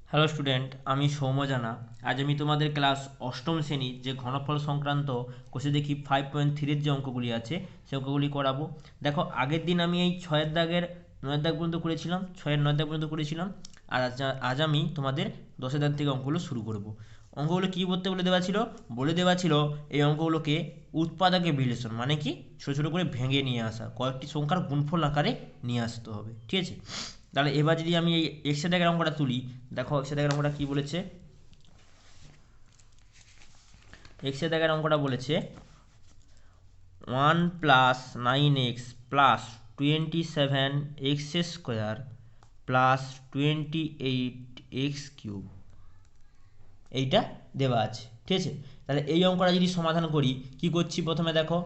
Hello student, আমি সৌম্য জানা। আজ আমি তোমাদের ক্লাস অষ্টম শ্রেণীর যে ঘনফল সংক্রান্ত কোষে দেখি 5.3-এর যে অঙ্কগুলি আছে সে অঙ্কগুলি করাবো। দেখো, আগের দিন আমি এই ছয়ের দাগের নয়ের দাগ পর্যন্ত করেছিলাম, ছয়ের নয়ের দাগ পর্যন্ত করেছিলাম। আর আজ আমি তোমাদের 10-এর দাগ থেকে অঙ্কগুলো শুরু করব। অঙ্কগুলো কী করতে বলে দেওয়া ছিল এই অঙ্কগুলোকে উৎপাদকের বিশ্লেষণ, মানে কি ছোটো ছোটো করে ভেঙে নিয়ে আসা, কয়েকটি সংখ্যার গুণফল আকারে নিয়ে আসতে হবে। ঠিক আছে, তাহলে এবার যদি আমি এই এক্সের দাগের অঙ্কটা তুলি, দেখো এক্সের দাগের অঙ্কটা কী বলেছে। এক্সের দাগের অঙ্কটা বলেছে 1 + 9x + 27x² + 28x³ এইটা দেওয়া আছে। ঠিক আছে, তাহলে এই অঙ্কটা যদি সমাধান করি, কি করছি প্রথমে দেখো,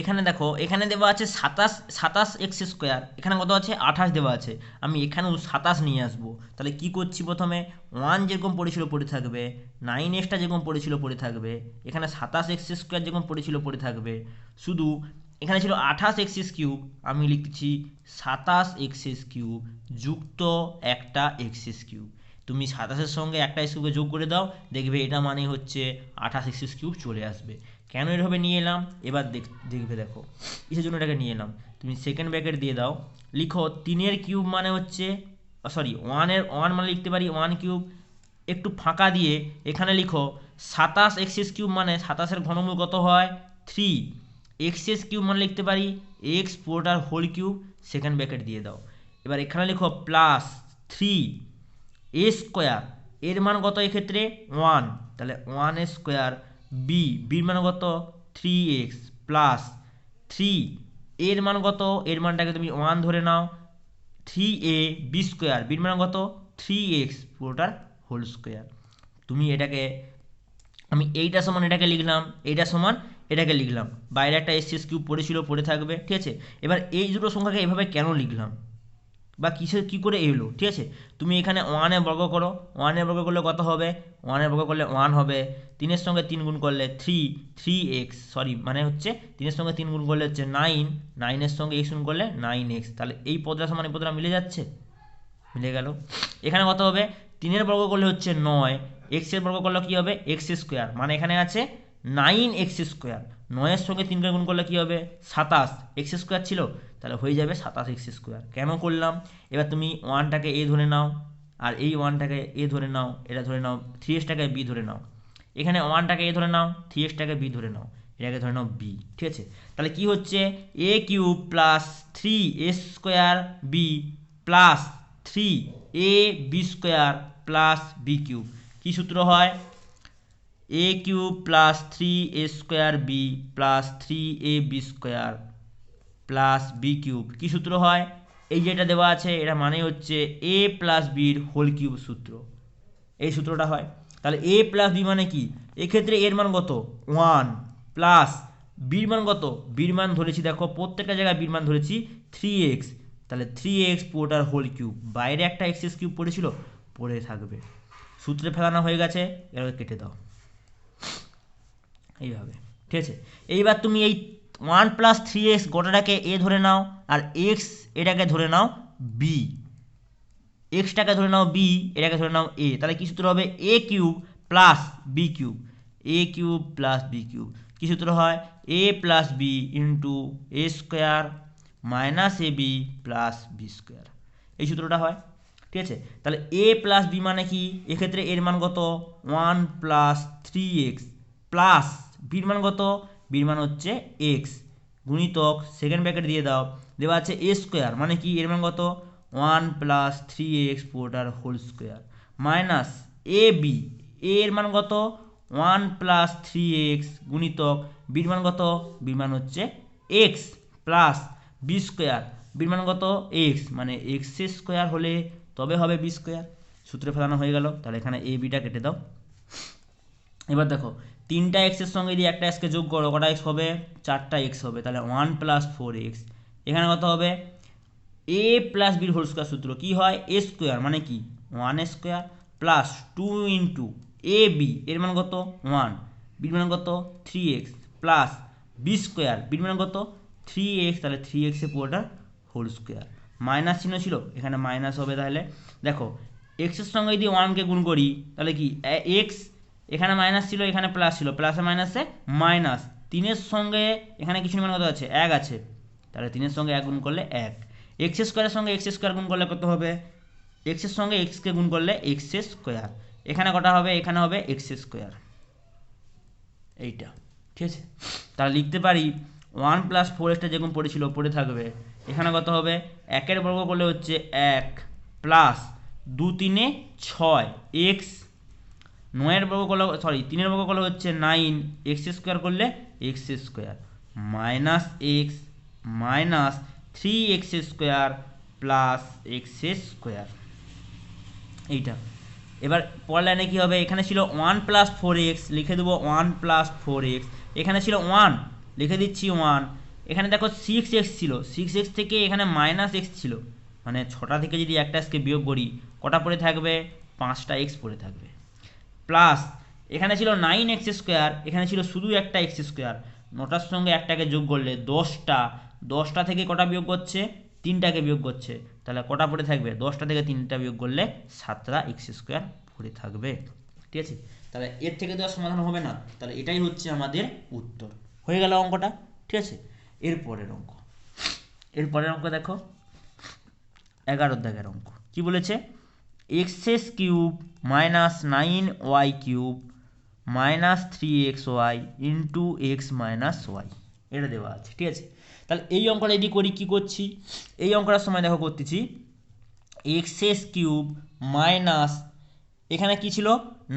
এখানে দেখো, এখানে দেওয়া আছে 27x², এখানে কত আছে 28 দেওয়া আছে। আমি এখানেও 27 নিয়ে আসবো। তাহলে কি করছি, প্রথমে 1 যেরকম পড়েছিল পড়ে থাকবে, 9xটা যেরকম পড়েছিল পড়ে থাকবে, এখানে 27x² যেরকম পড়েছিল পড়ে থাকবে। শুধু এখানে ছিল 28x³ আমি লিখছি 27x³ যুক্ত একটা x³ তুমি 27-এর সঙ্গে একটা x³ যোগ করে দাও, দেখবে এটা মানে হচ্ছে 28x³ চলে আসবে। কেন এভাবে নিয়ে এলাম এবার দেখবে, দেখো কিসের জন্য এটাকে নিয়ে এলাম। তুমি সেকেন্ড ব্র্যাকেট দিয়ে দাও, লিখো 3-এর কিউব মানে হচ্ছে, সরি 1 মানে লিখতে পারি 1³ একটু ফাঁকা দিয়ে এখানে লিখো 27x³ মানে 27-এর ঘনমূল কত হয় 3, x³ মানে লিখতে পারি x পুরোটার হোল কিউব, সেকেন্ড ব্র্যাকেট দিয়ে দাও। এবার এখানে লিখো +3 a² এর মান কত এক্ষেত্রে 1, তাহলে 1 a², বির মান কত 3x প্লাস 3 এর মান কত, এর মানটাকে তুমি 1 ধরে নাও, 3ab², বির মান কত 3x পুরোটার হোল স্কোয়ার। তুমি এটাকে, আমি এইটা সমান এটাকে লিখলাম, এইটা সমান এটাকে লিখলাম, বাইরে একটা x³ পড়েছিল পড়ে থাকবে। ঠিক আছে, এবার এই দুটো সংখ্যাকে এভাবে কেন লিখলাম বা কিসের কী করে এলো, ঠিক আছে। তুমি এখানে 1-এ বর্গ করো, 1-এ বর্গ করলে কত হবে, 1-এ বর্গ করলে 1 হবে, 3-এর সঙ্গে 3 গুণ করলে 3x, সরি মানে হচ্ছে 3-এর সঙ্গে 3 গুণ করলে হচ্ছে 9, 9-এর সঙ্গে x গুণ করলে 9x, তাহলে এই পদটা সমান এই পদটা মিলে যাচ্ছে, মিলে গেল। এখানে কত হবে, 3-এর বর্গ করলে হচ্ছে 9, x-এর বর্গ করলে কী হবে x², মানে এখানে আছে 9x², 9-এর সঙ্গে 3 গুণ করলে কী হবে 27, x² ছিল, তাহলে হয়ে যাবে 27x²। কেন করলাম, এবার তুমি 1টাকে a ধরে নাও, আর এই 1টাকে a ধরে নাও, এটা ধরে নাও 3xটাকে b ধরে নাও, এখানে 1টাকে a ধরে নাও, 3xটাকে b ধরে নাও, এটাকে ধরে নাও b। ঠিক আছে, তাহলে কি হচ্ছে a³ + 3a² b plus 3ab² plus b³ কি সূত্র হয়, a³ + 3a² b plus 3ab² plus b³ কি সূত্র হয়, এই যেটা দেওয়া আছে এটা মানে হচ্ছে a প্লাস বির হোল কিউব সূত্র, এই সূত্রটা হয়। তাহলে a প্লাস বি মানে কি, এক্ষেত্রে এর মান কত 1 প্লাস বির মান কত, বির মান ধরেছি দেখো প্রত্যেকটা জায়গায় বির মান ধরেছি 3x, তাহলে 3x পুরোটার হোল কিউব, বাইরে একটা x³ পড়েছিল পড়ে থাকবে, সূত্রে ফেলানো হয়ে গেছে, এটাকে কেটে দাও এইভাবে। ঠিক আছে, এইবার তুমি এই 1 + 3x গোটাটাকে a ধরে নাও, আর x এটাকে ধরে নাও b, এক্সটাকে ধরে নাও b, এটাকে ধরে নাও a, তাহলে কি সূত্র হবে a³ + b³ a³ + b³ কি সূত্র হয় a + b * a² - ab + b², এই সূত্রটা হয়। ঠিক আছে, তাহলে a + b মানে কি, এক্ষেত্রে এর মান কত 1 + 3x প্লাস বির মান কত, বির মান হচ্ছে x গুণিতক সেকেন্ড ব্র্যাকেট দিয়ে দাও, দেওয়া আছে a² মানে কি এর মান কত 1 + 3x পুরোটার হোল স্কোয়ার মাইনাস ab, এর মান কত 1 + 3x গুণিতক বির মান কত, বির মান হচ্ছে x প্লাস b², বির মান কত x, মানে x² হলে তবে হবে b², সূত্রে ফেলানো হয়ে গেল। তাহলে এখানে a bটা কেটে দাও। এবার দেখো 3টা এক্সের সঙ্গে যদি একটা এক্সকে যোগ করো কটা এক্স হবে 4টা এক্স হবে, তাহলে 1 + 4x, এখানে কত হবে a + b হোল স্কোয়ার সূত্র কি হয় a² মানে কি 1a² প্লাস 2 * ab, এর মান কত 1, বির মান কত 3x প্লাস b², বির মান কত 3x, তাহলে 3x এ পুরোটা হোল স্কোয়ার মাইনাস চিহ্ন ছিল, এখানে মাইনাস হবে। তাহলে দেখো এক্সের সঙ্গে যদি ওয়ানকে গুণ করি তাহলে কি এক্স, এখানে মাইনাস ছিল এখানে প্লাস ছিল, প্লাসে মাইনাসে মাইনাস, 3-এর সঙ্গে এখানে কিছু মান কত আছে 1 আছে, তাহলে 3-এর সঙ্গে 1 গুণ করলে 1। এক্স স্কোয়ারের সঙ্গে এক্স স্কোয়ার গুণ করলে কত হবে, এক্সের সঙ্গে এক্সকে গুণ করলে এক্স স্কোয়ার, এখানে কটা হবে এখানে হবে এক্স স্কোয়ার, এইটা ঠিক আছে। তাহলে লিখতে পারি 1 + 4x যেরকম পড়েছিল পড়ে থাকবে, এখানে কত হবে 1-এর বর্গ করলে হচ্ছে 1 প্লাস 2 3 6 এক্স, 9-এর বর্গ করলে 3-এর বর্গ করলে হচ্ছে 9 এক্স স্কোয়ার করলে x square minus x minus 3x square plus x square, এইটা। এবার পরের লাইনে কী হবে, এখানে ছিল 1 + 4x, লিখে দেবো 1 + 4x, এখানে ছিল 1 লিখে দিচ্ছি 1, এখানে দেখো 6x ছিল, 6x থেকে এখানে -x ছিল, মানে 6টা থেকে যদি একটা এক্সকে বিয়োগ করি কটা পড়ে থাকবে 5টা এক্স পড়ে থাকবে, প্লাস এখানে ছিল 9x স্কোয়ার, এখানে ছিল শুধু একটা এক্স স্কোয়ার, 9টার সঙ্গে একটাকে যোগ করলে 10টা, 10টা থেকে কটা বিয়োগ করছে 3টাকে বিয়োগ করছে, তাহলে কটা পড়ে থাকবে 10টা থেকে 3টা বিয়োগ করলে 7টা এক্স স্কোয়ার পড়ে থাকবে, ঠিক আছে। তাহলে এর থেকে তো আর সমাধান হবে না, তাহলে এটাই হচ্ছে আমাদের উত্তর, হয়ে গেল অঙ্কটা, ঠিক আছে। এরপরের অঙ্ক দেখো 11 দাগের অঙ্ক কি বলেছে, x³ - 9y³ - 3xy into x - y, এটা দেওয়া আছে, ঠিক আছে। তাহলে এই অঙ্কটা যদি করি কী করছি, এই অঙ্কটার সময় দেখো করতেছি x³ মাইনাস এখানে কি ছিল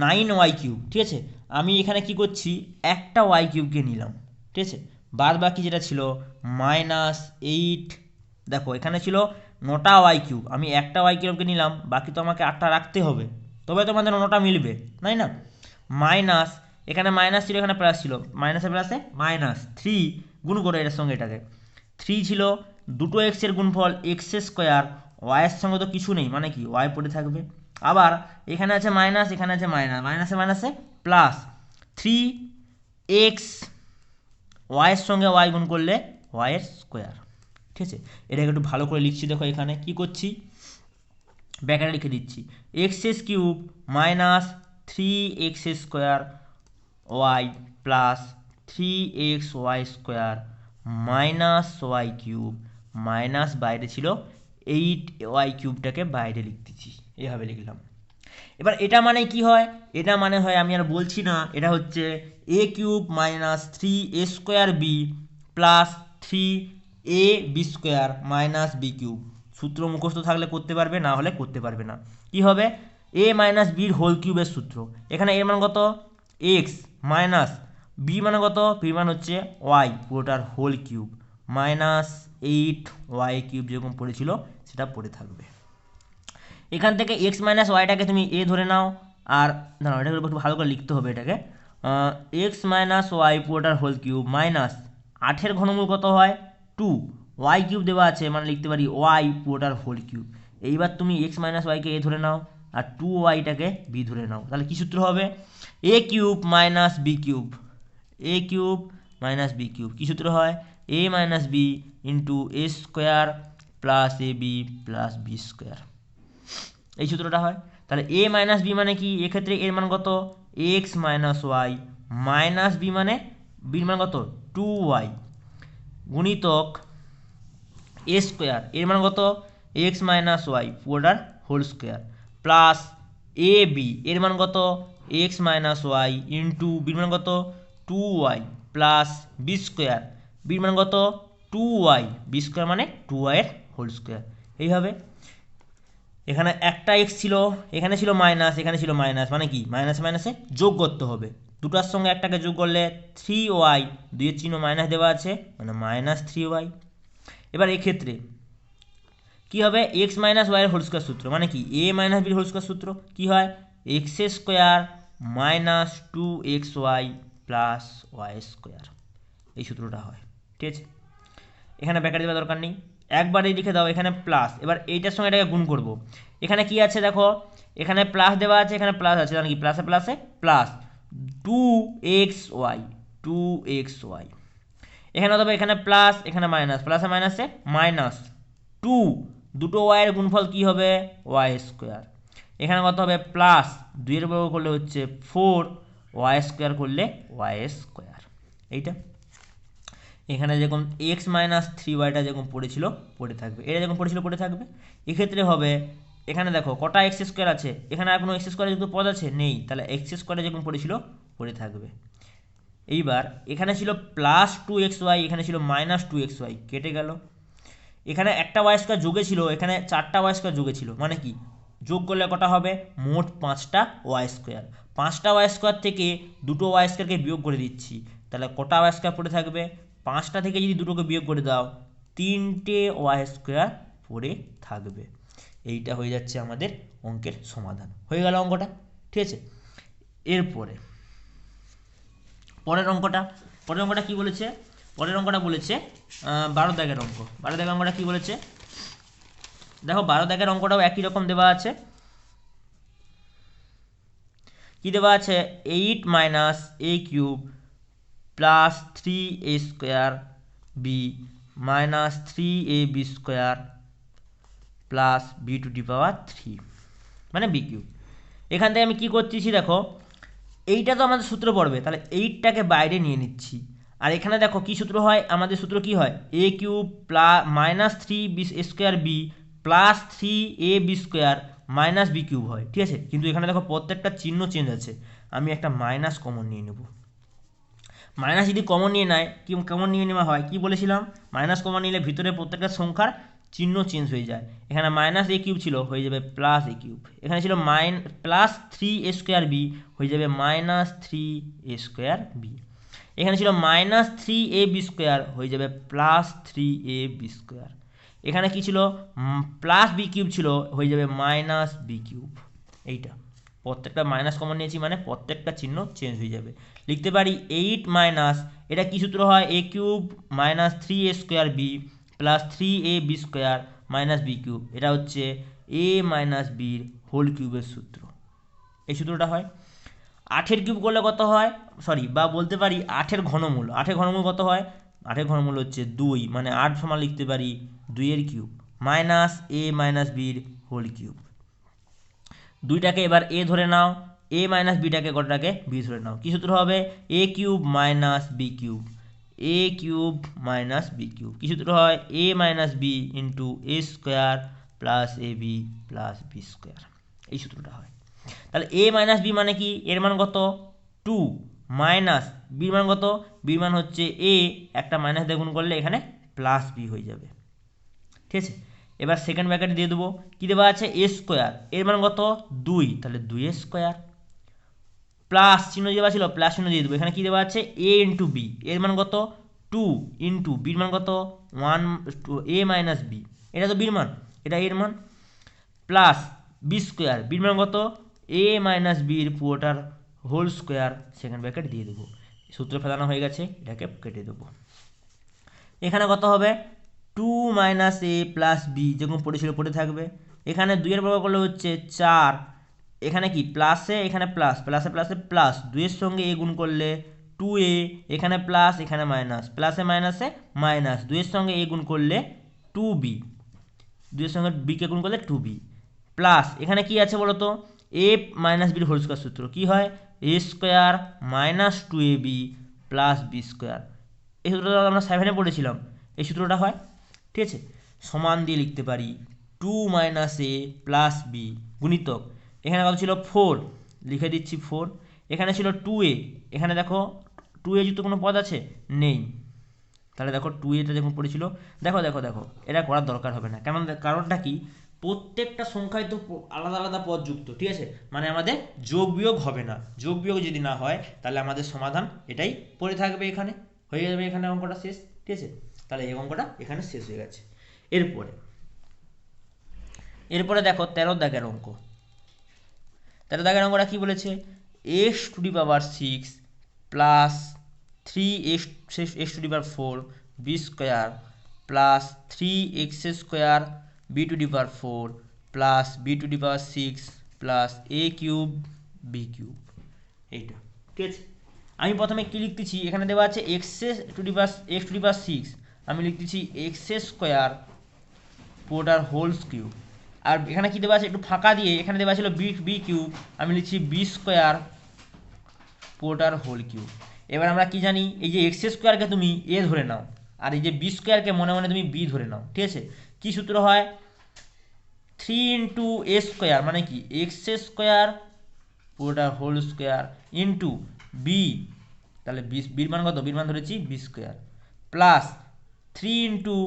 9y³, ঠিক আছে। আমি এখানে কি করছি একটা y³ নিলাম, ঠিক আছে, বাদ বাকি যেটা ছিল -8, দেখো এখানে ছিল 9টা y³, আমি একটা y³ নিলাম, বাকি তো আমাকে 8টা রাখতে হবে, তবে তোমাদের 9টা মিলবে, তাই না। মাইনাস এখানে মাইনাস ছিল এখানে প্লাস ছিল, মাইনাসে প্লাসে -3 গুণ করে এটার সঙ্গে এটাকে, 3 ছিল দুটো এক্সের গুণফল এক্স স্কোয়ার, ওয়াইয়ের সঙ্গে তো কিছু নেই মানে কি ওয়াই পড়ে থাকবে, আবার এখানে আছে মাইনাস এখানে আছে মাইনাস, মাইনাসে মাইনাসে প্লাস 3x, ওয়াইয়ের সঙ্গে ওয়াই গুণ করলে ওয়াইয়ের স্কোয়ার, ঠিক আছে। এটাকে একটু ভালো করে লিখছি, দেখো এখানে কি করছি ব্যাকেটে লিখে দিচ্ছি x³ - 3x² y plus 3xy² minus y³ minus বাইরে ছিল 8y³ বাইরে লিখতেছি, এভাবে লিখলাম। এবার এটা মানে কি হয়, এটা মানে হয় আমি আর বলছি না, এটা হচ্ছে a³ - 3a² b plus 3ab² minus b³ সূত্র মুখস্থ থাকলে করতে পারবে, না হলে করতে পারবে না। কি হবে a - b³ সূত্র, এখানে এর মান কত x মাইনাস b মানে কত, b মান হচ্ছে y পুরোটার হোল কিউব মাইনাস 8y³ যেরকম পড়েছিল সেটা পড়ে থাকবে। এখান থেকে x - yটাকে তুমি a ধরে নাও, আর দাঁড়াও এটাকে একটু ভালো করে লিখতে হবে, এটাকে x - y পুরোটার হোল কিউব মাইনাস 8-এর ঘনমূল কত হয় 2, y³ দেওয়া আছে মানে লিখতে পারি y পুরোটার হোল কিউব। এইবার তুমি x - yকে a ধরে নাও আর 2yটাকে b ধরে নাও, তাহলে কি সূত্র হবে a³ - b³ a³ - b³ কি সূত্র হয় a - b into a² plus ab plus b², এই সূত্রটা হয়। তাহলে a - b মানে কি, এক্ষেত্রে এর মান কত x - y মাইনাস b মানে b মান কত 2y গুণিতক a² এর মান কত x - y পুরোটার হোল স্কোয়ার প্লাস ab এর মান কত x - y ইন্টু b মান কত 2y প্লাস b² b মান কত 2y b² মানে 2y এর হোল স্কোয়ার। এইভাবে এখানে একটা x ছিল, এখানে ছিল মাইনাস, এখানে ছিল মাইনাস, মানে কি মাইনাসে মাইনাসে যোগ করতে হবে, দুটার সঙ্গে একটাকে যোগ করলে 3y, 2-এর চিহ্ন মাইনাস দেওয়া আছে মানে -3y। এবার এক্ষেত্রে কি হবে x - y এর হোল স্কোয়ার সূত্র মানে কি a - b হোল স্কোয়ার সূত্র কি হয় x² minus 2xy plus y², এই সূত্রটা হয়, ঠিক আছে। এখানে ব্যাকেট দেওয়ার দরকার নেই, একবারই লিখে দাও এখানে প্লাস, এবার এইটার সঙ্গে এটাকে গুণ করব, এখানে কি আছে দেখো এখানে প্লাস দেওয়া আছে এখানে প্লাস আছে, মানে কি প্লাসে প্লাসে প্লাস 2xy এখানে তবে এখানে প্লাস এখানে মাইনাস, প্লাসে মাইনাসে মাইনাস 2 দুটো ওয়াইয়ের গুণফল কি হবে ওয়াই স্কোয়ার। এখানে কত হবে প্লাস 2 বর্গ করলে হচ্ছে 4 ওয়াই স্কোয়ার করলে ওয়াই স্কোয়ার। এইটা এখানে যেরকম এক্স মাইনাস 3y যেরকম পড়েছিল পড়ে থাকবে, এটা যেরকম পড়েছিল পড়ে থাকবে। এক্ষেত্রে হবে এখানে দেখো কটা এক্স স্কোয়ার আছে, এখানে আর কোনো এক্স স্কোয়ারের যুক্ত পদ আছে নেই, তাহলে এক্স স্কোয়ারে যেরকম পড়েছিল পড়ে থাকবে। এইবার এখানে ছিল +2xy, এখানে ছিল -2xy, কেটে গেল। এখানে একটা ওয়াই স্কোয়ার যোগে ছিল, এখানে 4টা ওয়াই স্কোয়ার যোগে ছিল, মানে কি যোগ করলে কটা হবে মোট 5টা ওয়াই স্কোয়ার। 5টা ওয়াই স্কোয়ার থেকে দুটো ওয়াই স্কোয়ারকে বিয়োগ করে দিচ্ছি, তাহলে কটা ওয়াই স্কোয়ার পড়ে থাকবে 5টা থেকে যদি দুটোকে বিয়োগ করে দাও 3টে ওয়াই স্কোয়ার পড়ে থাকবে। এইটা হয়ে যাচ্ছে আমাদের অঙ্কের সমাধান, হয়ে গেল অঙ্কটা। ঠিক আছে, এরপরে পরের অঙ্কটা কি বলেছে, পরের অঙ্কটা বলেছে 12 দাগের অঙ্ক। 12 দাগের অঙ্কটা কি বলেছে দেখো, 12 দাগের অঙ্কটাও একই রকম দেওয়া আছে। কি দেওয়া আছে 8 minus a cube plus 3a square b minus 3ab square plus b to the power 3 মানে বি কিউব। এখান থেকে আমি কি করতেছি দেখো, এইটা তো আমাদের সূত্র পড়বে, তাহলে 8টাকে বাইরে নিয়ে নিচ্ছি। আর এখানে দেখো কি সূত্র হয়, আমাদের সূত্র কি হয় a cube plus minus 3b square b plus 3ab square minus b cube হয়। ঠিক আছে, কিন্তু এখানে দেখো প্রত্যেকটা চিহ্ন চেঞ্জ আছে, আমি একটা মাইনাস কমন নিয়ে নেব। মাইনাস যদি কমন নিয়ে নেয় কি কমন নিয়ে নেওয়া হয়, কি বলেছিলাম মাইনাস কমন নিলে ভিতরে প্রত্যেকটা সংখ্যার চিহ্ন চেঞ্জ হয়ে যায়। এখানে মাইনাস a কিউব ছিল হয়ে যাবে প্লাস a কিউব, এখানে ছিল প্লাস 3a স্কোয়ার বি হয়ে যাবে মাইনাস 3a স্কোয়ার বি, এখানে ছিল মাইনাস 3ab স্কোয়ার হয়ে যাবে প্লাস 3ab স্কোয়ার, এখানে কি ছিল প্লাস বি কিউব ছিল হয়ে যাবে মাইনাস বি কিউব। এইটা প্রত্যেকটা মাইনাস কমন নিয়েছি মানে প্রত্যেকটা চিহ্ন চেঞ্জ হয়ে যাবে। লিখতে পারি 8 মাইনাস, এটা কি সূত্র হয় a cube minus 3a square b plus 3ab square minus b cube, এটা হচ্ছে a মাইনাস বির হোল কিউবের সূত্র, এই সূত্রটা হয়। 8-এর কিউব করলে কত হয়, সরি বা বলতে পারি 8-এর ঘনমূল, 8-এর ঘনমূল কত হয়, 8-এর ঘনমূল হচ্ছে 2, মানে 8 সমান লিখতে পারি 2-এর কিউব মাইনাস a মাইনাস বির হোল কিউব। দুইটাকে এবার a ধরে নাও, a মাইনাস বিটাকে কতটাকে b ধরে নাও, কি সূত্র হবে a cube minus b cube, a cube minus b cube, কি সূত্র হয় a minus b into a square plus a b plus b square, এই সূত্রটা হয়। তাহলে a মাইনাস বি মানে কি, এর মান কত 2 মাইনাস বির মান কত, বির মান হচ্ছে a, একটা মাইনাস দিয়ে গুণ করলে এখানে প্লাস বি হয়ে যাবে। ঠিক আছে, এবার সেকেন্ড ব্র্যাকেটে দিয়ে দেবো, কী দেওয়া আছে এ স্কোয়ার, এর মান কত 2, তাহলে 2 স্কোয়ার প্লাস চিহ্ন দেওয়া ছিল প্লাস চিহ্ন দিয়ে দেবো, এখানে কী দেওয়া আছে এ ইন্টু বি, এর মান কত 2 ইন্টু বির মান কত 1 a মাইনাস বি, এটা তো বির মান এটা এর মান, প্লাস বি স্কোয়ার, বির মান কত এ মাইনাস বির পুরোটার হোল স্কোয়ার, সেকেন্ড ব্র্যাকেট দিয়ে দেবো। সূত্র ফেলানো হয়ে গেছে, এটাকে কেটে দেবো। এখানে কত হবে 2 মাইনাস এ প্লাস বি যেরকম পড়েছিল পড়ে থাকবে, এখানে 2-এর বর্গ করলে হচ্ছে 4, এখানে কি প্লাসে এখানে প্লাস প্লাসে প্লাসে প্লাস 2-এর সঙ্গে এ গুণ করলে 2a, এখানে প্লাস এখানে মাইনাস প্লাসে মাইনাসে মাইনাস 2-এর সঙ্গে এ গুণ করলে 2b, 2-এর সঙ্গে বিকে গুণ করলে 2b প্লাস এখানে কি আছে বলো তো a মাইনাস বির হোল স্কোয়ার সূত্র কি হয় a square minus 2ab plus b square, এই সূত্রটা আমরা 7-এ পড়েছিলাম, এই সূত্রটা হয়। ঠিক আছে, সমান দিয়ে লিখতে পারি 2 মাইনাস এ প্লাস বি গুণিতক, এখানে কত ছিল 4, লিখে দিচ্ছি 4, এখানে ছিল 2a, এখানে দেখো 2a যুক্ত কোনো পদ আছে নেই, তাহলে দেখো 2a যখন পড়েছিল দেখো দেখো দেখো এটা করার দরকার হবে না, কেমন কারণটা কি প্রত্যেকটা সংখ্যায় তো আলাদা আলাদা পদ যুক্ত, ঠিক আছে, মানে আমাদের যোগ বিয়োগ হবে না, যোগ বিয়োগ যদি না হয় তাহলে আমাদের সমাধান এটাই পড়ে থাকবে, এখানে হয়ে যাবে, এখানে অঙ্কটা শেষ। ঠিক আছে, তাহলে এই অঙ্কটা এখানে শেষ হয়ে গেছে। এরপরে দেখো 13 দাগের অঙ্ক, 13 দাগের অঙ্কটা কি বলেছে x to the power 6 plus 3x to the power 4 b square plus 3x square b to the power 4 plus b to the power 6 plus a cube b cube, এইটা। ঠিক আছে, আমি প্রথমে কি লিখতেছি, এখানে দেওয়া আছে x টু দি পাওয়ার 6, আমি লিখতেছি x স্কোয়ার পুরোটার হোলস কিউব। আর এখানে কী দেওয়া আছে, একটু ফাঁকা দিয়ে এখানে দেওয়া ছিল বি বি কিউব, আমি লিখছি বি স্কোয়ার পুরোটার হোল কিউব। এবার আমরা কি জানি, এই যে এক্স স্কোয়ারকে তুমি এ ধরে নাও, আর এই যে বি স্কোয়ারকে মনে মনে তুমি বি ধরে নাও, ঠিক আছে। কী সূত্র হয়, 3 ইন্টু এ স্কোয়ার মানে কি এক্স স্কোয়ার পুরোটা হোল স্কোয়ার ইন্টু বি, তাহলে বির মান কত, বির মান ধরেছি বি স্কোয়ার, প্লাস 3 ইন্টু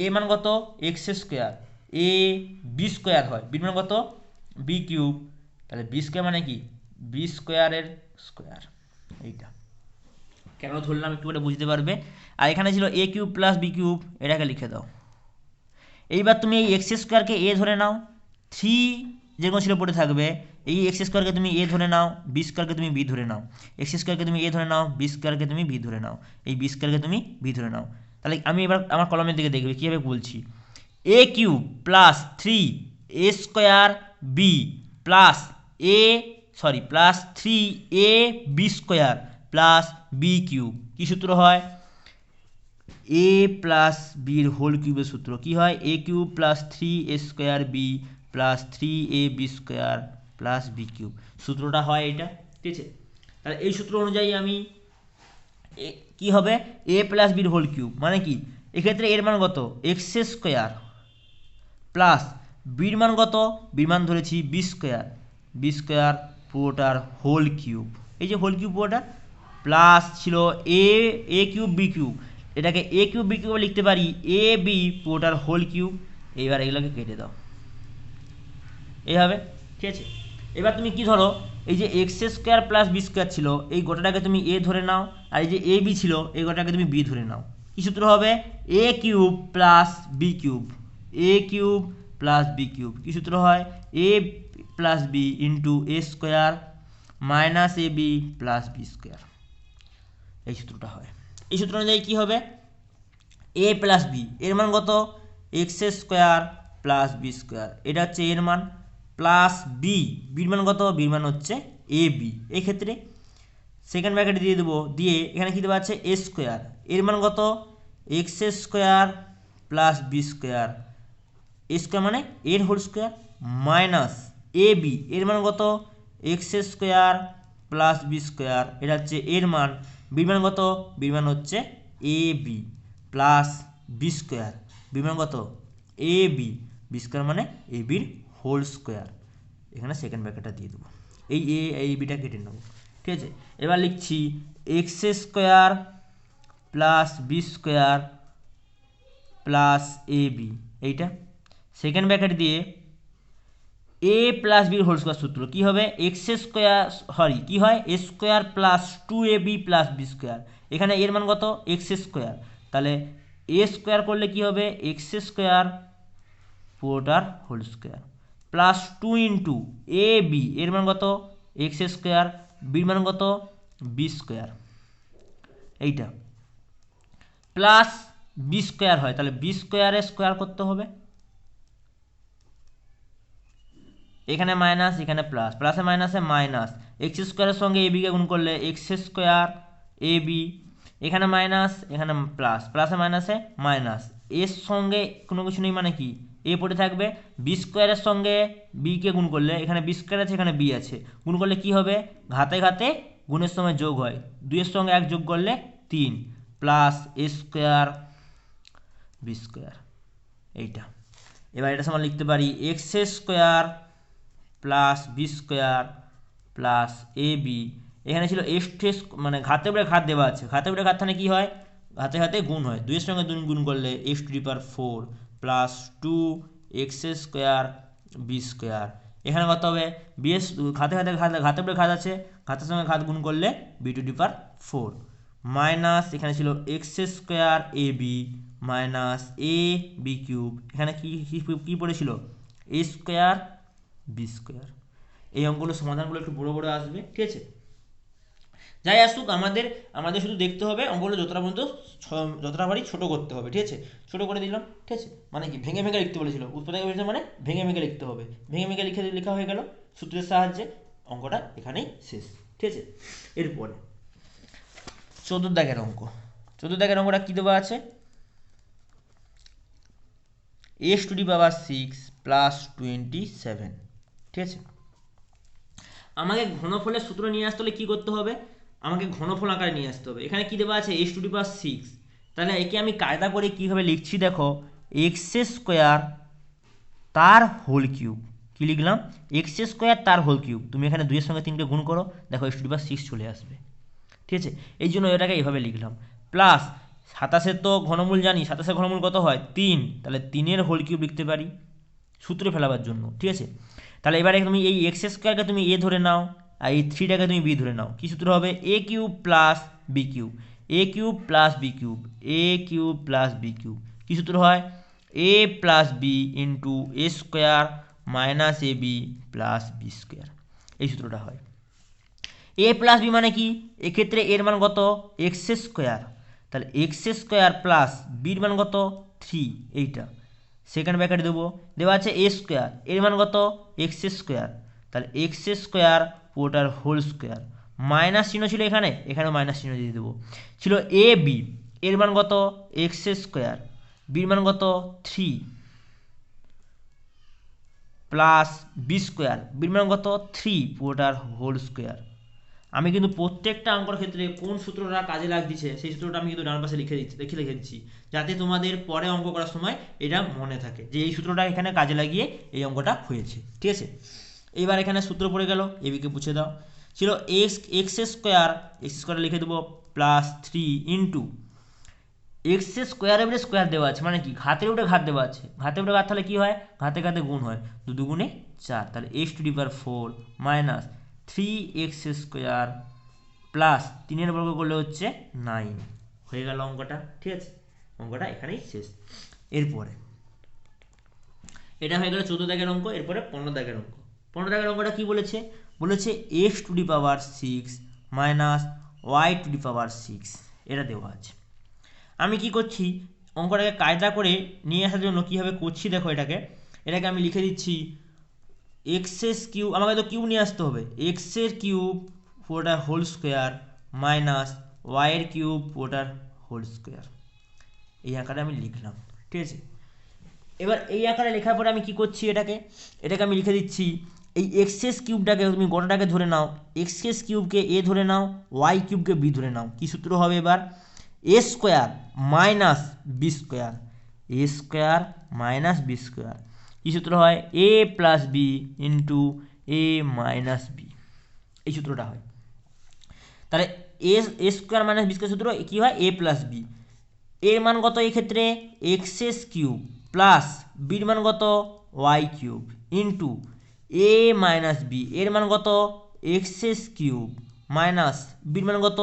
এ মান কত x square, a b square হয়, বির মান কত বি কিউব, তাহলে বি স্কোয়ার মানে কি বি স্কোয়ারের স্কোয়ার। এইটা কেন ধরলাম একটু করে বুঝতে পারবে। আর এখানে ছিল এ কিউব প্লাস বি কিউব, এটাকে লিখে দাও। এইবার তুমি এই এক্স স্কোয়ারকে এ ধরে নাও, 3 যেরকম ছিল পড়ে থাকবে, এই এক্স স্কোয়ারকে তুমি এ ধরে নাও, বি স্কোয়ারকে তুমি বি ধরে নাও, এক্স স্কোয়ারকে তুমি এ ধরে নাও, বি স্কোয়ারকে তুমি বি ধরে নাও, এই বি স্কোয়ারকে তুমি বি ধরে নাও। তাহলে আমি এবার আমার কলমের দিকে দেখবে কীভাবে বলছি, a cube plus 3 a square b plus plus 3 a b square plus b cube. কী সূত্র হয়, এ প্লাস বির হোল কিউবের সূত্র কি হয়, a cube plus 3 a square b plus 3 a b square plus b cube, সূত্রটা হয় এটা, ঠিক আছে। তাহলে এই সূত্র অনুযায়ী আমি কি হবে, এ প্লাস বির হোল কিউব মানে কি, এক্ষেত্রে এর মান কত এক্স স্কোয়ার প্লাস বির মান কত, বির মান ধরেছি বি স্কোয়ার পুরোটার হোল কিউব, এই যে হোল কিউব পুরোটা, প্লাস ছিল এ কিউব বি কিউব, এটাকে এ কিউব বি কিউব লিখতে পারি এ বি পুরোটার হোল কিউব। এইবার এগুলোকে কেটে দাও এইভাবে, ঠিক আছে। এবার তুমি কি ধরো, এই যে x square plus b square ছিল, এই গোটাটাকে তুমি এ ধরে নাও, আর এই যে এ বি ছিল এই গোটাটাকে তুমি বি ধরে নাও। কী সূত্র হবে, a cube plus b cube, A cube plus b cube. কী সূত্র হয়, a plus b into a square minus a b plus b square, এই সূত্রটা হয়। এই সূত্র অনুযায়ী কী হবে, এ প্লাস বি এর মান কত x square plus b square, এটা হচ্ছে এর মান, প্লাস বির মান কত, বির মান হচ্ছে এ বি। এক্ষেত্রে সেকেন্ড ব্র্যাকেটে দিয়ে দেবো, দিয়ে এখানে কী দেওয়া আছে এ স্কোয়ার, এর মান কত x square plus b square, a square মানে এর whole square, minus a b এর মান কত x square plus b square, এটা হচ্ছে এর মান, বির মান কত, বির মান হচ্ছে এ বি প্লাস বি স্কোয়ার, বির মান কত এ বি, বি স্কোয়ার মানে এ বির হোল স্কোয়ার, এখানে সেকেন্ড ব্র্যাকেটটা দিয়ে দেবো, এই বিটা কেটে নেবো, ঠিক আছে। এবার লিখছি x square plus b square plus a b, এইটা সেকেন্ড ব্র্যাকেট দিয়ে এ প্লাস বির হোল স্কোয়ার সূত্র কী হবে, এক্স স্কোয়ার কী হয় a square plus 2ab plus b square, এখানে এর মান কত এক্স স্কোয়ার, তাহলে এ স্কোয়ার করলে কী হবে এক্স স্কোয়ার পুরোটার whole square plus 2 into a b এর মান কত এক্স স্কোয়ার, বির মান কত বি স্কোয়ার, এইটা প্লাস বি স্কোয়ার হয়, তাহলে বি স্কোয়ারে স্কোয়ার করতে হবে, এখানে মাইনাস এখানে প্লাস, প্লাসে মাইনাসে মাইনাস, এক্স স্কোয়ারের সঙ্গে এ বিকে গুণ করলে এক্স স্কোয়ার এ বি, এখানে মাইনাস এখানে প্লাস, প্লাসে মাইনাসে মাইনাস, এর সঙ্গে কোনো কিছু নেই মানে কি এ পড়ে থাকবে, বি স্কোয়ারের সঙ্গে বিকে গুণ করলে এখানে বি স্কোয়ার আছে এখানে বি আছে, গুণ করলে কি হবে ঘাতে ঘাতে গুণের সময় যোগ হয়, 2 এর সঙ্গে 1 যোগ করলে 3 plus a square b square, এইটা। এবার এটা সমান লিখতে পারি x square plus b square plus a b, এখানে ছিল এক্স মানে ঘাতে উপরে ঘাত দেওয়া আছে, ঘাতে উপরে ঘাত থানে কী হয় ঘাতে ঘাতে গুণ হয়, 2 এর সঙ্গে 2 গুণ করলে x to the power 4 plus 2 x square b square, এখানে কত হবে বি এস ঘাতে ঘাতে ঘাতে উপরে ঘাত আছে, ঘাতের সঙ্গে ঘাত গুণ করলে b to the power 4 minus এখানে ছিল x square a b minus a b cube, এখানে কী পড়েছিল এ স্কোয়ার বি স্কোয়ার। এই অঙ্কগুলোর সমাধানগুলো একটু বড় বড় আসবে, ঠিক আছে। যাই আসুক আমাদের শুধু দেখতে হবে অঙ্কগুলো যতটা পারি ছোটো করতে হবে, ঠিক আছে। ছোটো করে দিলাম, ঠিক আছে, মানে কি ভেঙে ভেঙে লিখতে বলেছিল, উৎপাদক বলেছিল মানে ভেঙে ভেঙে লিখতে হবে, ভেঙে ভেঙে লেখা হয়ে গেল সূত্রের সাহায্যে, অঙ্কটা এখানেই শেষ, ঠিক আছে। এরপরে 14 দাগের অঙ্কটা কী দেওয়া আছে, x to the power 6 plus 27। ঠিক আছে, আমাকে ঘনফলের সূত্র নিয়ে আসতে হলে কী করতে হবে, আমাকে ঘনফল আকারে নিয়ে আসতে হবে। এখানে কী দেওয়া আছে, এক্স টু দি পাওয়ার 6, তাহলে একে আমি কায়দা করে কীভাবে লিখছি দেখো, এক্স স্কোয়ার তার হোল কিউব। কী লিখলাম, এক্স স্কোয়ার তার হোল কিউব। তুমি এখানে 2 এর সঙ্গে 3কে গুণ করো, দেখো এক্স টু দি পাওয়ার 6 চলে আসবে। ঠিক আছে, এই জন্য এটাকে এইভাবে লিখলাম। প্লাস 27 তো ঘনমূল জানি, 27 ঘনমূল কত হয় 3, তাহলে 3 হোল কিউব লিখতে পারি সূত্রে ফেলাবার জন্য। ঠিক আছে, তাহলে এবারে তুমি এই এক্স স্কোয়ারকে তুমি এ ধরে নাও, আর এই 3টাকে তুমি বি ধরে নাও। কী সূত্র হবে, a cube plus b cube, A cube plus b cube, A cube plus b cube. কী সূত্র হয়, a plus b into a square minus a b plus b square, এই সূত্রটা হয়। এ প্লাস বি মানে কি, এক্ষেত্রে এর মান কত, এক্স স্কোয়ার, তাহলে এক্স স্কোয়ার প্লাস বির মান কত 3, এইটা সেকেন্ড ব্র্যাকেট দেবো, দেওয়া আছে এ স্কোয়ার, এর মান কত এক্স স্কোয়ার, তাহলে এক্স স্কোয়ার পুরোটার হোল স্কোয়ার, মাইনাস চিহ্ন ছিল এখানে, এখানেও মাইনাস চিহ্ন দিয়ে দেবো, ছিল এ বি, এর মান কত এক্স স্কোয়ার, বির মান কত 3 প্লাস বি স্কোয়ার, বির মান কত 3 পুরোটার হোল স্কোয়ার। আমি কিন্তু প্রত্যেকটা অঙ্কর ক্ষেত্রে কোন সূত্রটা কাজে লাগছে সেই সূত্রটা আমি কিন্তু ডান পাশে লিখে দিচ্ছি, যাতে তোমাদের পরে অঙ্ক করার সময় এটা মনে থাকে যে এই সূত্রটা এখানে কাজে লাগিয়ে এই অঙ্কটা হয়েছে। ঠিক আছে, এবার এখানে সূত্র পড়ে গেল, এবিকে পুছে দাও, ছিল এক্স স্কোয়ার লিখে দেবো প্লাস 3 ইন্টু এক্স স্কোয়ারের উপরে স্কোয়ার দেওয়া আছে, মানে কি ঘাতের উপরে ঘাত দেওয়া আছে, ঘাতের উপরে ঘাত তাহলে কী হয়, ঘাতে ঘাতে গুণ হয়, 2 দুগুণে 4, তাহলে x to the power 4 minus 3x square plus 3 বর্গ করলে হচ্ছে 9, হয়ে গেল অঙ্কটা। ঠিক আছে, অঙ্কটা এখানেই শেষ। এরপরে এটা হয়ে গেল 14 দাগের অঙ্ক। এরপরে 15 দাগের অঙ্ক। 15 দাগের অঙ্কটা কি বলেছে, বলেছে x to the power 6 minus y to the power 6, এটা দেওয়া আছে। আমি কি করছি, অঙ্কটাকে কায়দা করে নিয়ে আসার জন্য কীভাবে করছি দেখো, এটাকে আমি লিখে দিচ্ছি এক্সের কিউব, আমাকে তো কিউব নিয়ে আসতে হবে, এক্সের কিউব পুরোটা হোল স্কোয়ার মাইনাস ওয়াইয়ের কিউব পুরোটার হোল স্কোয়ার, এই আকারে আমি লিখলাম। ঠিক আছে, এবার এই আকারে লেখার পরে আমি কি করছি, এটাকে আমি লিখে দিচ্ছি, এই এক্সেস কিউবটাকে তুমি গোটাটাকে ধরে নাও, এক্সেস কিউবকে এ ধরে নাও, ওয়াই কিউবকে বি ধরে নাও। কী সূত্র হবে এবার, এ square minus b square, a square minus b square. কী সূত্র হয়, a plus b into a minus B, এই সূত্রটা হয়। তাহলে এ স্কোয়ার মাইনাস বি স্কোয়ার সূত্র কী হয়, এ প্লাস বি, এর মান কত এক্ষেত্রে এক্সেস কিউব প্লাস বির মান কত Y cube into a minus b, এর মান কত এক্সেস কিউব মাইনাস বির মান কত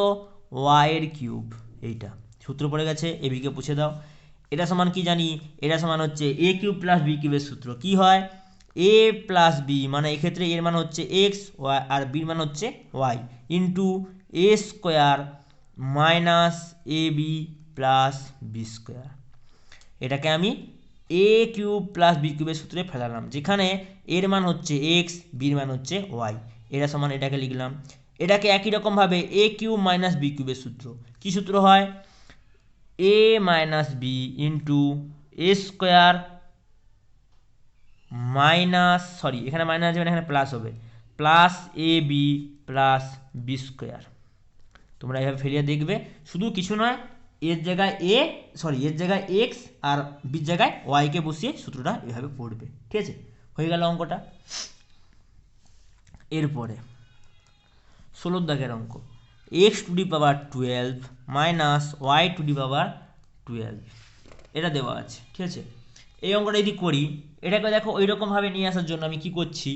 ওয়াইয়ের কিউব, এইটা সূত্র পড়ে গেছে, এবিকে পুছে দাও। এটা সমান কি জানি, এটা সমান হচ্ছে এ কিউব প্লাস বি কিউবের সূত্র। কি হয়, এ প্লাস বি মানে এক্ষেত্রে এর মান হচ্ছে এক্স ওয়াই আর বির মান হচ্ছে Y into a square minus a b plus b square. এটাকে আমি এ কিউব প্লাস বি কিউবের সূত্রে ফেলালাম, যেখানে এর মান হচ্ছে এক্স, বির মান হচ্ছে ওয়াই, এটা সমান এটাকে লিখলাম। এটাকে একই রকমভাবে এ কিউব মাইনাস বি কিউবের সূত্র, কী সূত্র হয়, এ minus b into a square minus, sorry এখানে মাইনাস যাবে না, এখানে প্লাস হবে, plus a b plus b square. তোমরা এভাবে ফেলিয়ে দেখবে, শুধু কিছু নয়, এর জায়গায় এর জায়গায় এক্স আর বির জায়গায় ওয়াইকে বসিয়ে সূত্রটা এভাবে পড়বে। ঠিক আছে, হয়ে গেল অঙ্কটা। এরপরে 16 দাগের অঙ্ক, x to the power 12 minus y to the power 12, এটা দেওয়া আছে। ঠিক আছে, এই অঙ্কটা যদি করি, এটাকে দেখো ওই রকমভাবে নিয়ে আসার জন্য আমি কি করছি,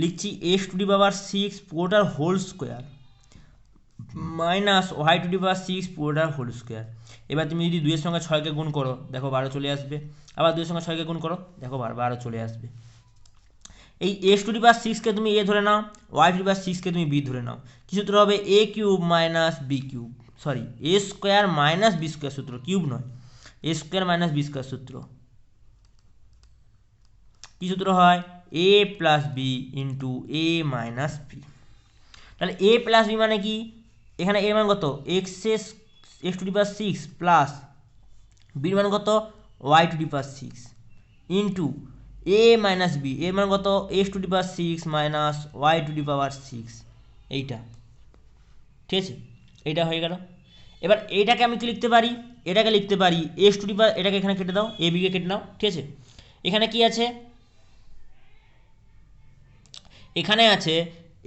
লিখছি এক্স টু দি পাওয়ার 6 পুরোটার whole square minus y to the power 6 পুরোটার হোল স্কোয়ার। এবার তুমি যদি 2 এর সঙ্গে 6কে গুণ করো, দেখো 12 চলে আসবে, আবার 2 এর সঙ্গে 6কে গুণ করো, দেখো 12 চলে আসবে। এই এক্স টু দি পাওয়ার 6কে তুমি এ ধরে নাও, ওয়াই টু দি পাওয়ার 6কে তুমি বি ধরে নাও। কী সূত্র হবে, a cube minus b cube, sorry a square minus b square সূত্র, কিউব নয়, a square minus b square সূত্র। কী সূত্র হয়, a plus b into a minus b. তাহলে এ প্লাস বি মানে কি, এখানে এর মান কত x to the power 6 plus বির মান কত y to the power 6, into a minus b, এর মান কত x to the power six minus y to the power six, এইটা ঠিক আছে, এইটা হয়ে গেল। এবার এইটাকে আমি কি লিখতে পারি, এটাকে লিখতে পারি এক্স টু দি পাওয়ার, এটাকে এখানে কেটে দাও, এ বিকে কেটে নাও, ঠিক আছে। এখানে কি আছে, এখানে আছে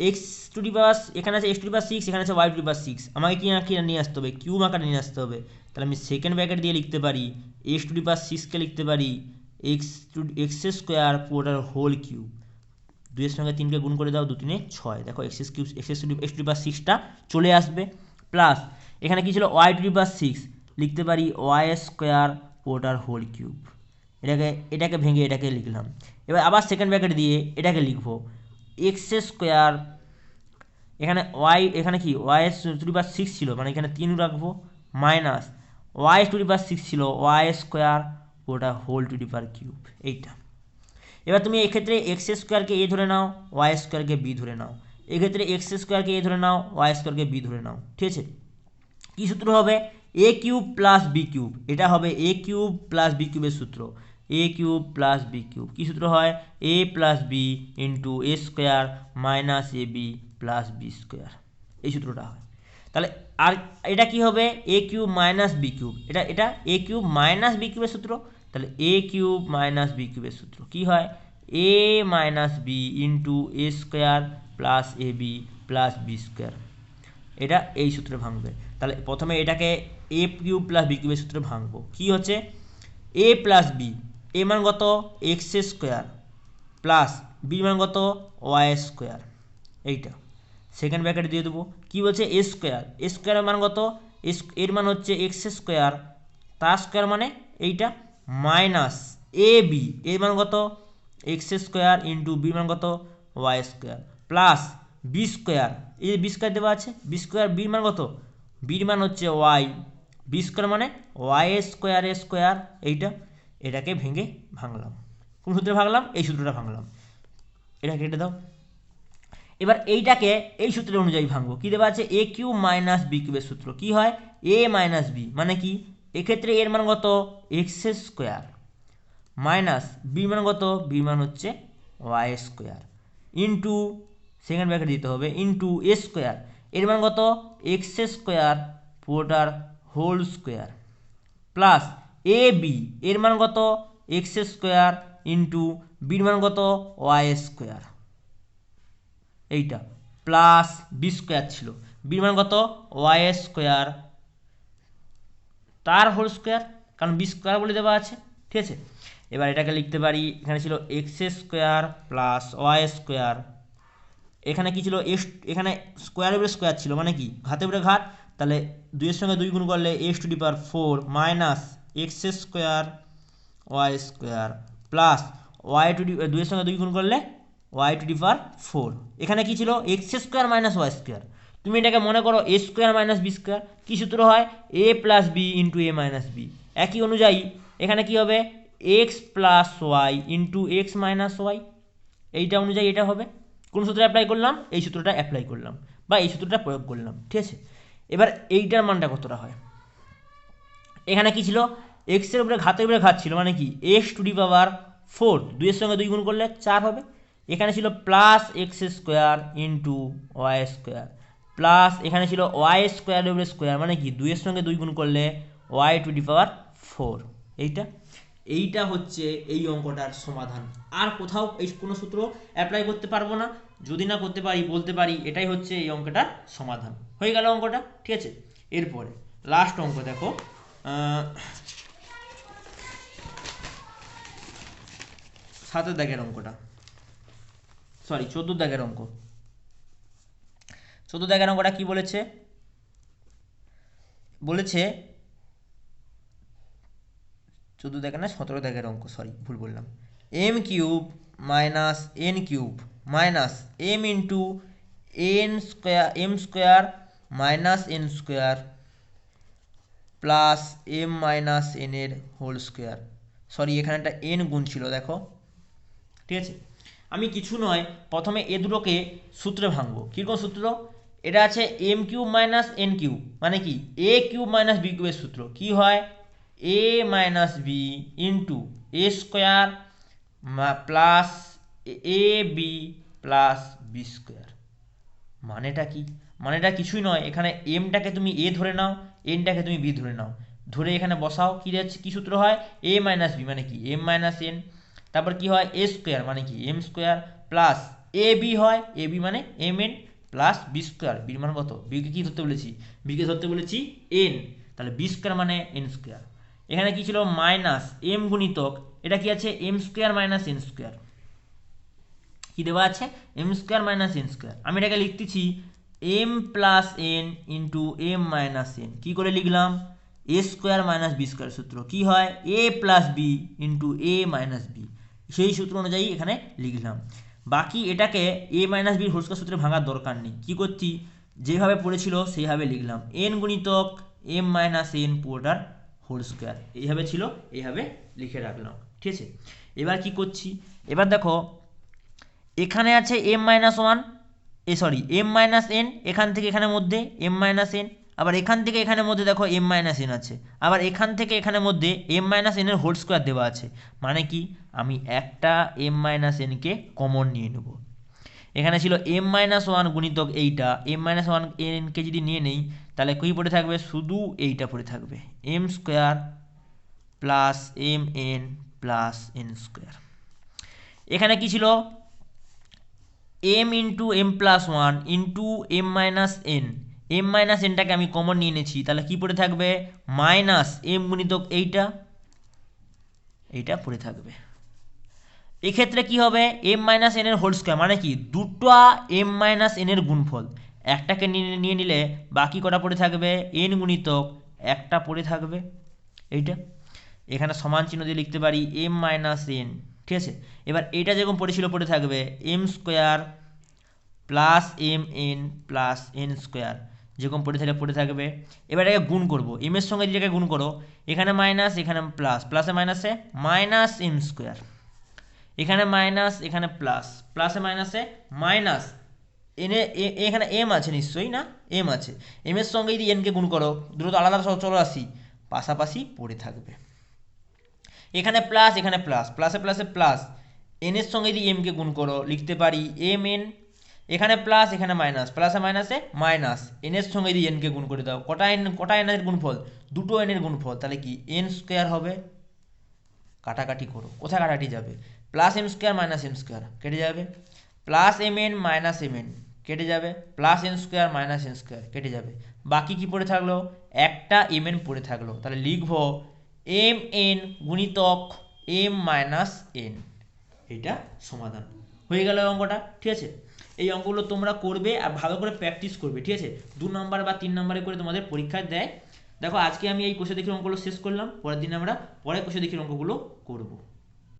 এক্স টু দি পাওয়ার, এখানে আছে x to the power six, এখানে আছে y to the power six, আমাকে কি নিয়ে আসতে হবে, কিউব আকারে নিয়ে আসতে হবে। তাহলে আমি সেকেন্ড ব্র্যাকেট দিয়ে লিখতে পারি এক্স টু দি পাওয়ার সিক্সকে লিখতে পারি এক্স স্কোয়ার পুরোটার হোল কিউব, দুইয়ের সঙ্গে তিনকে গুণ করে দাও, দু তিনে ছয়, দেখো x cube x to the power সিক্সটা চলে আসবে। প্লাস এখানে কি ছিল y to the power six, লিখতে পারি ওয়াই স্কোয়ার পুরোটার হোল কিউব, এটাকে ভেঙে এটাকে লিখলাম। এবার আবার সেকেন্ড ব্র্যাকেট দিয়ে এটাকে লিখবো এক্স স্কোয়ার, এখানে ওয়াই, এখানে কি y to the power six ছিল, মানে এখানে তিন রাখবো, minus y to the power six ছিল ওয়াই স্কোয়ার পুরোটা whole to the power cube, এইটা। এবার তুমি এক্ষেত্রে এক্স স্কোয়ারকে এ ধরে নাও, ওয়াই স্কোয়ারকে বি ধরে নাও, এক্ষেত্রে এক্স স্কোয়ারকে এ ধরে নাও, ওয়াই স্কোয়ারকে বি ধরে নাও, ঠিক আছে। কী সূত্র হবে, a cube plus b cube, এটা হবে এ কিউব প্লাস বি কিউবের সূত্র, এ কিউব প্লাস বি কিউব, কী সূত্র হয়, a plus b into a square minus a b plus b square, এই সূত্রটা হয়। তাহলে আর এটা কি হবে, a cube minus b cube, এটা এ কিউব মাইনাস বি কিউবের সূত্র, তাহলে এ কিউব মাইনাস বি কিউবের সূত্র কী হয়, এ minus b into a square plus a b plus b square, এটা এই সূত্রে ভাঙবে। তাহলে প্রথমে এটাকে এ কিউব প্লাস বি কিউবের সূত্রে ভাঙবো, কী হচ্ছে এ প্লাস বি, এ মান কত এক্স স্কোয়ার প্লাস বি মান কত ওয়াই স্কোয়ার, এইটা সেকেন্ড ব্র্যাকেট দিয়ে দেবো। কী বলছে এ স্কোয়ার, এ স্কোয়ারের মান কত, এর মান হচ্ছে এক্স স্কোয়ার, তার স্কোয়ার মানে এইটা, মাইনাস এ বি, এর মান কত এক্স স্কোয়ার ইন্টু বি মান কত y square, plus b square, এই বি স্কোয়ার দেওয়া আছে, বি স্কোয়ার বির মান কত, বির মান হচ্ছে ওয়াই, বি স্কোয়ার মানে ওয়াই স্কোয়ার এ স্কোয়ার, এইটা। এটাকে ভেঙে ভাঙলাম, কোন সূত্রে ভাঙলাম, এই সূত্রটা ভাঙলাম, এটা কেটে দাও। এবার এইটাকে এই সূত্রের অনুযায়ী ভাঙবো, কী দেওয়া আছে এ কিউব মাইনাস বি কিউবের সূত্র, কী হয় এ মাইনাস বি, মানে কি এক্ষেত্রে এর মান কত এক্স স্কোয়ার মাইনাস বি মান কত, বি মান হচ্ছে y square into second bracket দিতে হবে ইন্টু এ স্কোয়ার, এর মান কত এক্স স্কোয়ার পুরোটার whole square, plus a b, এর মান কত এক্স স্কোয়ার ইন্টু বির মান কত ওয়াই স্কোয়ার, এইটা প্লাস বি স্কোয়ার ছিল, বির মান কত ওয়াই স্কোয়ার তার হোল স্কোয়ার, কারণ বি স্কোয়ার বলে দেওয়া আছে, ঠিক আছে। এবার এটাকে লিখতে পারি, এখানে ছিল x square plus y square, এখানে কি ছিল এক্স, এখানে স্কোয়ারের উপরে স্কোয়ার ছিল, মানে কি ঘাতের উপরে ঘাত, তাহলে দুইয়ের সঙ্গে দুই গুণ করলে x to the power four minus x square y square plus y to the, দুইয়ের সঙ্গে দুই গুণ করলে y to the power four, এখানে কি ছিল x square minus y square, তুমি এটাকে মনে করো a square minus b square, কী সূত্র হয় a plus b into a minus b, একই অনুযায়ী এখানে কি হবে x plus y into x minus y, এইটা অনুযায়ী এটা হবে। কোন সূত্রে অ্যাপ্লাই করলাম, এই সূত্রটা অ্যাপ্লাই করলাম বা এই সূত্রটা প্রয়োগ করলাম, ঠিক আছে। এবার এইটার মানটা কতটা হয়, এখানে কি ছিল এক্সের উপরে ঘাতের উপরে ঘাত ছিল, মানে কি x to the power four, দুইয়ের সঙ্গে দুই গুণ করলে চার হবে, এখানে ছিল plus x square into y square plus এখানে ছিল ওয়াই স্কোয়ারের উপরে স্কোয়ার, মানে কি দুইয়ের সঙ্গে দুই গুণ করলে y to the power four, এইটা হচ্ছে এই অঙ্কটার সমাধান। আর কোথাও এই কোনো সূত্র অ্যাপ্লাই করতে পারবো না, যদি না করতে পারি বলতে পারি এটাই হচ্ছে এই অঙ্কটার সমাধান, হয়ে গেল অঙ্কটা, ঠিক আছে। এরপরে লাস্ট অঙ্ক দেখো, 7 দাগের অঙ্কটা, সরি 14 দাগের অঙ্ক। 14 দাগের অঙ্কটা কি বলেছে, বলেছে 14 দাগের না 17 দাগের অঙ্ক, সরি ভুল বললাম, m cube minus n cube minus m into m square minus n square plus m minus n এর হোল স্কোয়ার, সরি এখানে একটা এন গুণ ছিল দেখো, ঠিক আছে। আমি কিছু নয়, প্রথমে এ দুটোকে সূত্রে ভাঙবো, কীরকম সূত্র, এটা আছে m cube minus n cube, মানে কি এ কিউব মাইনাস বি কিউবের সূত্র, কি হয় এ minus b into a square plus a b plus b square. মানেটা কি? মানেটা কিছুই নয়, এখানে এমটাকে তুমি এ ধরে নাও, এনটাকে তুমি বি ধরে নাও, ধরে এখানে বসাও। কী যাচ্ছে, কী সূত্র হয়? এ মাইনাস বি মানে কি? M minus n. তারপর কি হয়? এ স্কোয়ার মানে কি? M square plus a b হয়, এ বি মানে m n plus b square. বির মান কত? বিকে কী ধরতে বলেছি? বিকে ধরতে বলেছি এন, তাহলে বি স্কোয়ার মানে এন স্কোয়ার। এখানে কি ছিল? মাইনাস এম গুণিতক, এটা কি আছে? M square minus n square. কি দেওয়া আছে? M square minus n square. আমি এটাকে লিখতেছি m plus n into m minus n. কী করে লিখলাম? A square minus b square সূত্র কি হয়? A plus b into a minus b, সেই সূত্র অনুযায়ী এখানে লিখলাম। বাকি এটাকে এ মাইনাস বির হোল স্কোয়ার সূত্রে ভাঙার দরকার নেই। কী করছি? যেভাবে পড়েছিল সেইভাবে লিখলাম, এন গুণিতক এম মাইনাস এন পুরোটার হোল স্কোয়ার। এইভাবে ছিল, এইভাবে লিখে রাখলাম। ঠিক আছে, এবার কি করছি? এবার দেখো এখানে আছে m minus one, m minus n, এখান থেকে এখানের মধ্যে এম মাইনাস এন, আবার এখান থেকে এখানের মধ্যে দেখো এম মাইনাস এন আছে, আবার এখান থেকে এখানের মধ্যে এম মাইনাস এনের হোল স্কোয়ার দেওয়া আছে। মানে কি? আমি একটা এম মাইনাস এনকে কমন নিয়ে নেব। এখানে ছিল এম মাইনাস ওয়ান গুণিতক এইটা, এম মাইনাস ওয়ান এনকে যদি নিয়ে নেই তাহলে কী পড়ে থাকবে? শুধু এইটা পড়ে থাকবে, m square plus m n plus n square. এখানে কি ছিল? M into m plus one into m minus n, এম মাইনাস এনটাকে আমি কমন নিয়ে নিয়েছি, তাহলে কি পড়ে থাকবে? মাইনাস এম গুণিতক এইটা পড়ে থাকবে। এক্ষেত্রে কি হবে? এম মাইনাস এনের হোল স্কোয়ার মানে কি? দুটো এম মাইনাস এনের গুণফল, একটাকে নিয়ে নিলে বাকি কটা পড়ে থাকবে? এন গুণিতক একটা পড়ে থাকবে এইটা। এখানে সমান চিহ্ন দিয়ে লিখতে পারি এম মাইনাস এন। ঠিক আছে, এবার এইটা যেরকম পড়েছিল পড়ে থাকবে m square plus m n plus n square, যেরকম পড়ে থাকবে। এবার এটাকে গুণ করবো, এম এর সঙ্গে যেটাকে গুণ করো, এখানে মাইনাস এখানে প্লাস, প্লাসে মাইনাসে মাইনাস এম স্কোয়ার, এখানে মাইনাস এখানে প্লাস, প্লাসে মাইনাসে মাইনাস এনে এখানে এম আছে নিশ্চয়ই, না এম আছে, এম এর সঙ্গে যদি এনকে গুণ করো, দুটো তো আলাদা চলরাশি, পাশাপাশি পড়ে থাকবে। এখানে প্লাস এখানে প্লাস, প্লাসে প্লাসে প্লাস, এন এর সঙ্গে যদি এমকে গুণ করো লিখতে পারি এম এন, এখানে প্লাস এখানে মাইনাস, প্লাসে মাইনাসে মাইনাস, এন এর সঙ্গে যদি এনকে গুণ করে দাও, কটা এন এর গুণফল? দুটো এন এর গুণফল, তাহলে কি এন স্কোয়ার হবে। কাটাকাটি করো, কোথায় কাটাকাটি যাবে? Plus m square minus m square কেটে যাবে, plus m n minus m n কেটে যাবে, plus n square minus n square কেটে যাবে। বাকি কি পড়ে থাকলো? একটা এম এন পড়ে থাকলো, তাহলে লিখবো এম এন গুণিতক এম মাইনাস এন। এটা সমাধান হয়ে গেল অঙ্কটা। ঠিক আছে, এই অঙ্কগুলো তোমরা করবে আর ভালো করে প্র্যাকটিস করবে। ঠিক আছে, 2 নম্বর বা 3 নম্বরে করে তোমাদের পরীক্ষায় দেয়। দেখো আজকে আমি এই কোষে দেখি অঙ্কগুলো শেষ করলাম, পরের দিন আমরা পরের কোষে দেখি অঙ্কগুলো করবো।